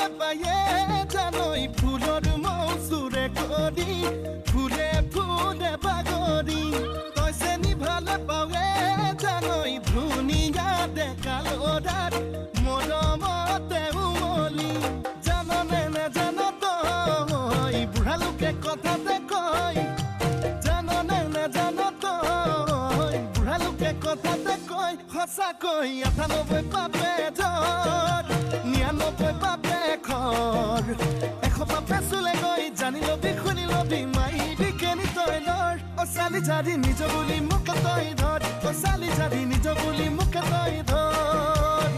ভালে পায়ে জানই ফুলৰ মৌচুৰে কৰি ফুলে ফুলে বাগৰি তই চেনি ভালে পাৱে জানই ধুনীয়া ডেকা ল'ৰাৰ মৰমতে উমলি জাননে নাজান তই বুঢ়া লোকে কথাতে কয় জাননে নাজান তই বুঢ়া লোকে কথাতে কয় সঁচাকৈ ৯৮ পাপে ধৰ ৯৯ পাপে খৰ ১০০ পাপে চুলে গৈ জানি লবি শুনি লবি মাইবি কেনি তই ধৰ অ চালি জাৰি নিজ বুলি মোক তই ধৰ অ চালি জাৰি নিজ বুলি মোক তই ধৰ